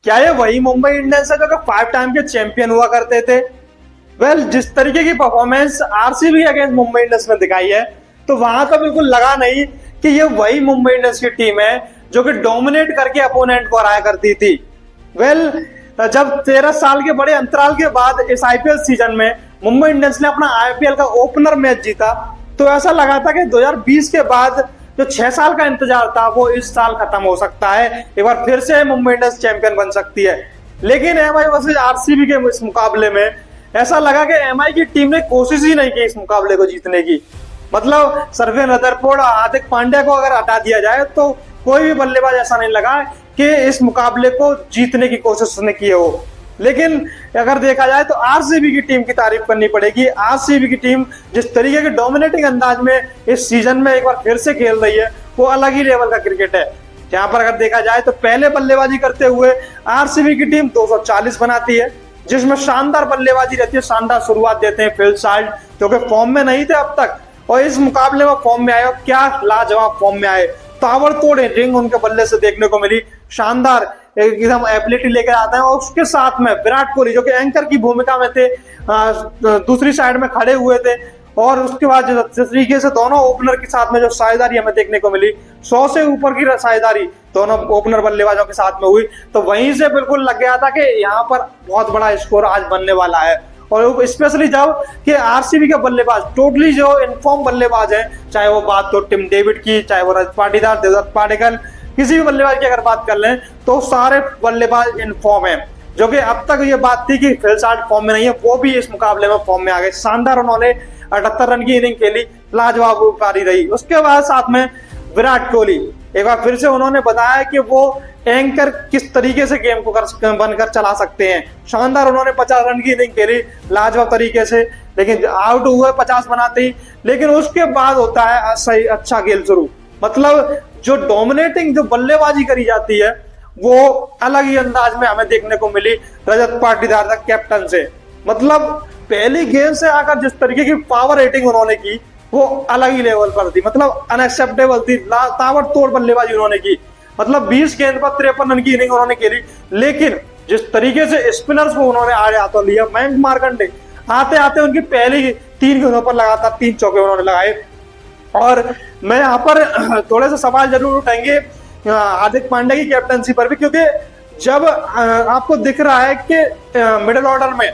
क्या ये वही मुंबई इंडियंस है जो कि 5 टाइम के चैंपियन हुआ करते थे? जिस तरीके की performance RCB against Mumbai Indians ने दिखाई है, तो वहां तो बिल्कुल लगा नहीं कि ये वही मुंबई इंडियंस की टीम है जो कि डोमिनेट करके अपोनेंट को हराया करती थी। जब 13 साल के बड़े अंतराल के बाद इस आईपीएल सीजन में मुंबई इंडियंस ने अपना आईपीएल का ओपनर मैच जीता, तो ऐसा लगा था कि 2020 के बाद जो 6 साल का इंतजार था वो इस साल खत्म हो सकता है, एक बार फिर से मुंबई इंडियंस चैंपियन बन सकती है। लेकिन एमआई वर्सेस आरसीबी के इस मुकाबले में ऐसा लगा कि एमआई की टीम ने कोशिश ही नहीं की इस मुकाबले को जीतने की। मतलब सर्वेन रदरफोर्ड और हार्दिक पांड्या को अगर हटा दिया जाए तो कोई भी बल्लेबाज ऐसा नहीं लगा कि इस मुकाबले को जीतने की कोशिश उसने की हो। लेकिन अगर देखा जाए तो आरसीबी की टीम की तारीफ करनी पड़ेगी। आरसीबी की टीम जिस तरीके के डोमिनेटिंग अंदाज में इस सीजन में एक बार फिर से खेल रही है, वो अलग ही लेवल का क्रिकेट है। यहाँ पर अगर देखा जाए तो पहले बल्लेबाजी करते हुए आरसीबी की टीम 240 बनाती है, जिसमें शानदार बल्लेबाजी रहती है, शानदार शुरुआत देते हैं फिल साल्ट, जो कि फॉर्म में नहीं थे अब तक, और इस मुकाबले में फॉर्म में आए और क्या लाजवाब फॉर्म में आए। ताबड़तोड़ हिटिंग उनके बल्ले से देखने को मिली, शानदार एकदम एबिलिटी लेकर आते हैं। और उसके साथ में विराट कोहली जो कि एंकर की भूमिका में थे, दूसरी साइड में खड़े हुए थे, और उसके बाद जिस तरीके से दोनों ओपनर के साथ में जो साझेदारी हमें देखने को मिली, 100 से ऊपर की साझेदारी दोनों ओपनर बल्लेबाजों के साथ में हुई, तो वहीं से बिल्कुल लग गया था कि यहाँ पर बहुत बड़ा स्कोर आज बनने वाला है। और स्पेशली जब कि आरसीबी के बल्लेबाज टोटली जो इनफॉर्म बल्लेबाज हैं, चाहे वो बात तो टिम डेविड की, चाहे वो रजत पाटीदार, देवदत्त पाडिक्कल, किसी भी बल्लेबाज की अगर बात कर लें तो सारे बल्लेबाज इनफॉर्म हैं। जो कि अब तक ये बात थी कि फिल साल्ट फॉर्म में नहीं है, वो भी इस मुकाबले में फॉर्म में आ गए। शानदार उन्होंने 78 रन की इनिंग खेली, लाजवाब पारी रही। उसके बाद साथ में विराट कोहली एक बार फिर से उन्होंने बताया कि वो एंकर किस तरीके से गेम को बनकर चला सकते हैं। शानदार उन्होंने 50 रन की इनिंग खेली लाजवाब तरीके से, लेकिन आउट हुए 50 बनाते ही। लेकिन उसके बाद होता है सही अच्छा खेल शुरू। मतलब जो डोमिनेटिंग जो बल्लेबाजी करी जाती है वो अलग ही अंदाज में हमें देखने को मिली रजत पाटीदार का कैप्टन से। मतलब पहली गेंद से आकर जिस तरीके की पावर रेटिंग उन्होंने की वो अलग ही लेवल पर थी, मतलब अनएक्सेप्टेबल थी। ताबड़तोड़ बल्लेबाजी उन्होंने की, मतलब 20 गेंद पर 53 रन की इनिंग उन्होंने खेली। लेकिन जिस तरीके से स्पिनर्स को उन्होंने आड़े हाथों लिया, मयंक मार्कंडे आते आते उनकी पहली 3 गेंदों पर लगातार 3 चौके उन्होंने लगाए। और मैं यहाँ पर थोड़े से सवाल जरूर उठाएंगे हार्दिक पांड्या की कैप्टनसी पर भी, क्योंकि जब आपको दिख रहा है कि मिडिल ऑर्डर में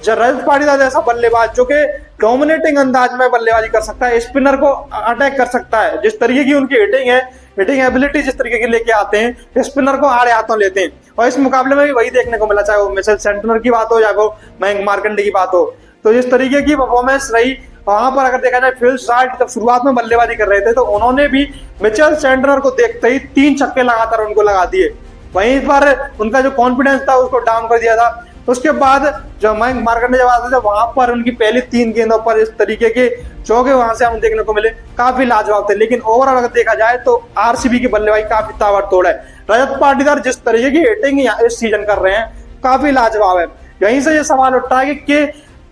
रजत पाटीदार जैसा बल्लेबाज जो कि डोमिनेटिंग अंदाज में बल्लेबाजी कर सकता है, स्पिनर को अटैक कर सकता है, जिस तरीके की उनकी हिटिंग है, हिटिंग एबिलिटी जिस तरीके की लेके आते हैं, स्पिनर को आड़े हाथों लेते हैं। और इस मुकाबले में भी वही देखने को मिला, चाहे वो मिचेल सेंटनर की बात हो या वो मयंक मार्कंडे की बात हो। तो जिस तरीके की परफॉर्मेंस रही वहां पर अगर देखा जाए, फिल साल्ट जब शुरुआत में बल्लेबाजी कर रहे थे तो उन्होंने भी मिचेल सेंटनर को देखते ही 3 छक्के लगातार उनको लगा दिए। वहीं पर उनका जो कॉन्फिडेंस था उसको डाउन कर दिया था। उसके बाद जब मयंक मार्कंडे जब आते थे वहां पर उनकी पहली 3 गेंदों पर इस तरीके के चौके वहां से हमें देखने को मिले, काफी लाजवाब थे। लेकिन ओवरऑल अगर देखा जाए तो आरसीबी की बल्लेबाजी काफी ताबड़तोड़ है। रजत पाटीदार जिस तरीके की हिटिंग इस सीजन कर रहे हैं काफी लाजवाब है। यहीं से ये सवाल उठता है कि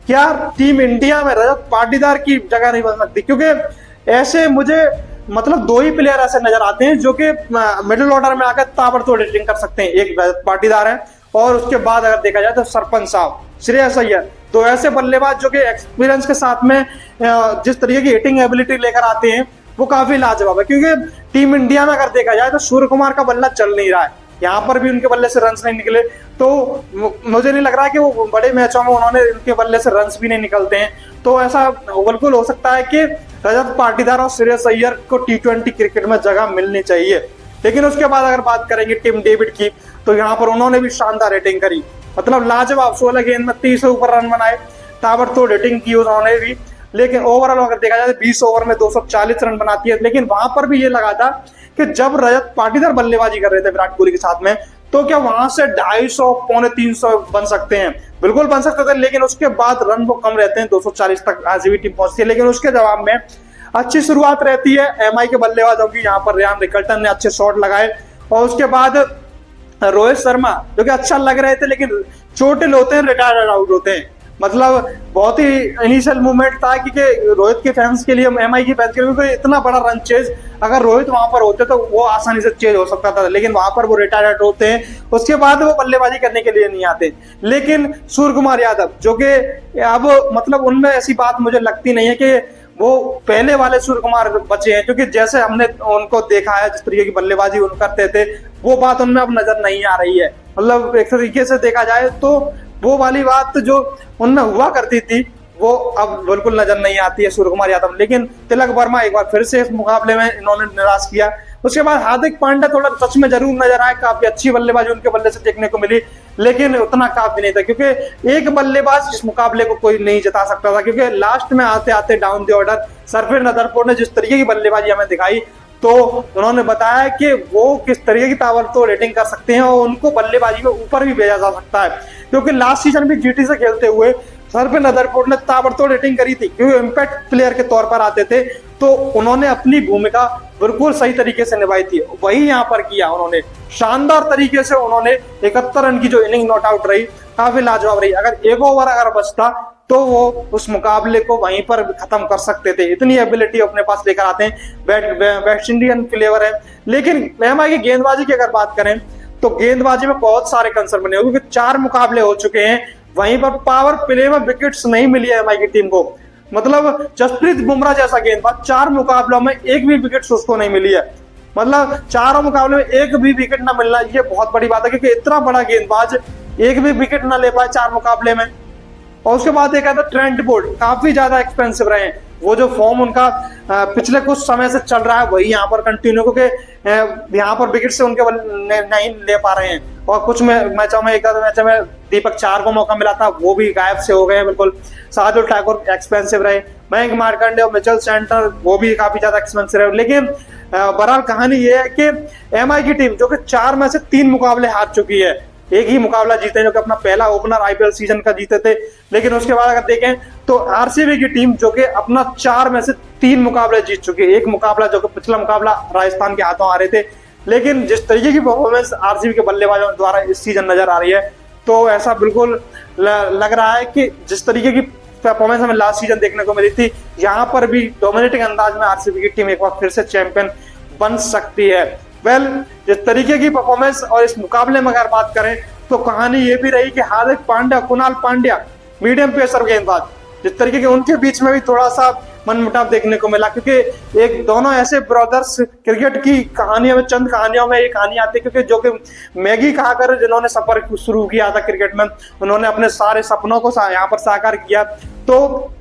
क्या टीम इंडिया में रजत पाटीदार की जगह नहीं बन सकती? क्योंकि ऐसे मुझे मतलब 2 ही प्लेयर ऐसे नजर आते हैं जो कि मिडिल ऑर्डर में आकर ताबड़तोड़ हिटिंग कर सकते हैं। एक रजत पाटीदार है और उसके बाद अगर देखा जाए तो सरपंच साहब, श्रेयस अय्यर, तो ऐसे बल्लेबाज जो कि एक्सपीरियंस के साथ में जिस तरीके की हिटिंग एबिलिटी लेकर आते हैं वो काफी लाजवाब है। क्योंकि टीम इंडिया में अगर देखा जाए तो सूर्य कुमार का बल्ला चल नहीं रहा है, यहाँ पर भी उनके बल्ले से रन्स नहीं निकले, तो मुझे नहीं लग रहा है कि वो बड़े मैचों में उन्होंने उनके बल्ले से रन्स भी नहीं निकलते हैं। तो ऐसा बिल्कुल हो सकता है कि रजत पाटीदार और श्रेयस अय्यर को T20 क्रिकेट में जगह मिलनी चाहिए। लेकिन उसके बाद अगर बात करेंगे टिम डेविड की, तो यहाँ पर उन्होंने भी शानदार हिटिंग करी, मतलब लाजवाब 16 गेंद में 30 से ऊपर रन बनाए, ताबड़तोड़ हिटिंग की उन्होंने भी। लेकिन ओवरऑल अगर देखा जाए 20 ओवर में 240 रन बनाती है। लेकिन वहां पर भी ये लगा था कि जब रजत पाटीदार बल्लेबाजी कर रहे थे विराट कोहली के साथ में, तो क्या वहां से 250 पौने 300 बन सकते हैं? बिल्कुल बन सकते थे, लेकिन उसके बाद रन वो कम रहते हैं, 240 तक आरसीबी टीम पहुंचती है। लेकिन उसके जवाब में अच्छी शुरुआत रहती है एमआई के बल्लेबाजों की। यहाँ पर रियान रिकल्टन ने अच्छे शॉट लगाए और उसके बाद रोहित शर्मा जो कि अच्छा लग रहे थे, लेकिन चोटिल होते हैं, रिटायर्ड आउट होते हैं। मतलब बहुत ही इनिशियल मूवमेंट था कि रोहित के फैंस के लिए, एमआई के फैंस के लिए, क्योंकि इतना बड़ा रन चेज अगर रोहित वहां पर होते तो वो आसानी से चेज हो सकता था, लेकिन वहां पर वो रिटायर्ड होते हैं, उसके बाद वो बल्लेबाजी करने के लिए नहीं आते। लेकिन सूर्य कुमार यादव जो कि अब मतलब उनमें ऐसी बात मुझे लगती नहीं है कि वो पहले वाले सूर्य कुमार बचे हैं, क्योंकि जैसे हमने उनको देखा है, जिस तरीके की बल्लेबाजी उन करते थे, वो बात उनमें अब नजर नहीं आ रही है। मतलब एक तरीके से देखा जाए तो वो वाली बात जो उनमें हुआ करती थी वो अब बिल्कुल नजर नहीं आती है सूर्य कुमार यादव। लेकिन तिलक वर्मा एक बार फिर से इस मुकाबले में इन्होंने निराश किया। उसके बाद हार्दिक पांड्या थोड़ा टच में जरूर नजर आए, काफी अच्छी बल्लेबाजी उनके बल्ले से देखने को मिली, लेकिन उतना काफी नहीं था, क्योंकि एक बल्लेबाज इस मुकाबले को कोई नहीं जिता सकता था, क्योंकि लास्ट में आते आते डाउन द ऑर्डर सरफराज नदरपुर ने जिस तरीके की बल्लेबाजी हमें दिखाई, तो उन्होंने बताया कि वो किस तरीके की ताबड़तोड़ रेटिंग कर सकते हैं और उनको बल्लेबाजी में ऊपर भी भेजा जा सकता है, क्योंकि लास्ट सीजन भी जीटी से खेलते हुए सरफराज नदरपुर ने ताबड़तोड़ रेटिंग करी थी, क्योंकि इम्पैक्ट प्लेयर के तौर पर आते थे, तो उन्होंने अपनी भूमिका बिल्कुल सही तरीके से निभाई थी। वही यहाँ पर किया उन्होंने, शानदार तरीके से उन्होंने 71 रन की जो इनिंग नॉट आउट रही, काफी लाजवाब रही। अगर एक ओवर अगर बचता तो वो उस मुकाबले को वहीं पर खत्म कर सकते थे, इतनी एबिलिटी अपने पास लेकर आते हैं, वेस्ट इंडियन फ्लेवर है। लेकिन एमआई की गेंदबाजी की अगर बात करें तो गेंदबाजी में बहुत सारे कंसर्न बने, क्योंकि 4 मुकाबले हो चुके हैं, वहीं पर पावर प्ले में विकेट्स नहीं मिली है एमआई की टीम को। मतलब जसप्रीत बुमराह जैसा गेंदबाज 4 मुकाबलों में एक भी विकेट उसको नहीं मिली है, मतलब चारों मुकाबले में एक भी विकेट ना मिलना ये बहुत बड़ी बात है, क्योंकि इतना बड़ा गेंदबाज एक भी विकेट ना ले पाए 4 मुकाबले में। और उसके बाद देखा था ट्रेंट बोल्ट काफी ज्यादा एक्सपेंसिव रहे, वो जो फॉर्म उनका पिछले कुछ समय से चल रहा है वही यहाँ पर कंटिन्यू, क्योंकि यहाँ पर विकेट से उनके नहीं ले पा रहे हैं। और कुछ मैचों में एक मैच में दीपक चार को मौका मिला था, वो भी गायब से हो गए बिल्कुल। शार्दुल ठाकुर एक्सपेंसिव रहे, मयंक मार्कंडे और मिचेल सेंटर वो भी काफी ज्यादा एक्सपेंसिव रहे। लेकिन बहरहाल कहानी ये है कि एमआई की टीम जो कि 4 में से 3 मुकाबले हार चुकी है, एक ही मुकाबला जीते जो कि अपना पहला ओपनर आईपीएल सीजन का जीते थे। लेकिन उसके बाद अगर देखें तो आरसीबी की टीम जो कि अपना 4 में से 3 मुकाबले जीत चुकी है, एक मुकाबला जो कि पिछला मुकाबला राजस्थान के हाथों आ रहे थे। लेकिन जिस तरीके की परफॉर्मेंस आरसीबी के बल्लेबाजों द्वारा इस सीजन नजर आ रही है, तो ऐसा बिल्कुल लग रहा है कि जिस तरीके की परफॉर्मेंस हमें लास्ट सीजन देखने को मिली थी, यहाँ पर भी डोमिनेटिंग अंदाज में आरसीबी की टीम एक बार फिर से चैंपियन बन सकती है। जिस तरीके की परफॉर्मेंस और इस मुकाबले में अगर बात करें तो कहानी ये भी रही कि हार्दिक पांड्या, कुणाल पांड्या मीडियम पेसर गेंदबाज, जिस तरीके के उनके बीच में भी थोड़ा सा मनमुटाव देखने को मिला, क्योंकि एक दोनों ऐसे ब्रदर्स क्रिकेट की कहानियों में, चंद कहानियों में एक कहानी आती है, क्योंकि जो कि मैगी खाकर जिन्होंने सफर शुरू किया था क्रिकेट में, उन्होंने अपने सारे सपनों को यहाँ पर साकार किया, तो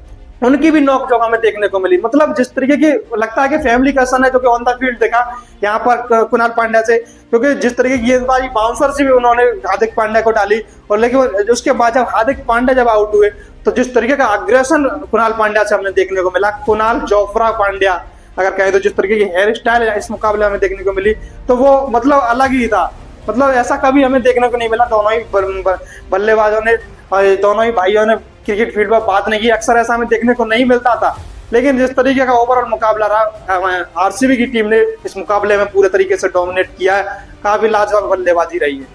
उनकी भी नोक झोंक हमें देखने को मिली। मतलब जिस तरीके की लगता है कि फैमिली कसन है जो कि ऑन द फील्ड देखा यहाँ पर कुणाल पांड्या से, क्योंकि जिस तरीके की गेंदबाजी बाउंसर से भी उन्होंने हार्दिक पांड्या को डाली, और लेकिन उसके बाद जब हार्दिक पांड्या जब आउट हुए तो जिस तरीके का अग्रेशन कुणाल पांड्या से हमें देखने को मिला, कुणाल जोफ्रा पांड्या अगर कहें तो जिस तरीके की हेयर स्टाइल इस मुकाबले में देखने को मिली, तो वो मतलब अलग ही था। मतलब ऐसा कभी हमें देखने को नहीं मिला। दोनों ही बल्लेबाजों ने और दोनों ही भाइयों ने क्रिकेट फील्ड पर बात नहीं की, अक्सर ऐसा हमें देखने को नहीं मिलता था। लेकिन जिस तरीके का ओवरऑल मुकाबला रहा, आरसीबी की टीम ने इस मुकाबले में पूरे तरीके से डोमिनेट किया है, काफी लाजवाब बल्लेबाजी रही है।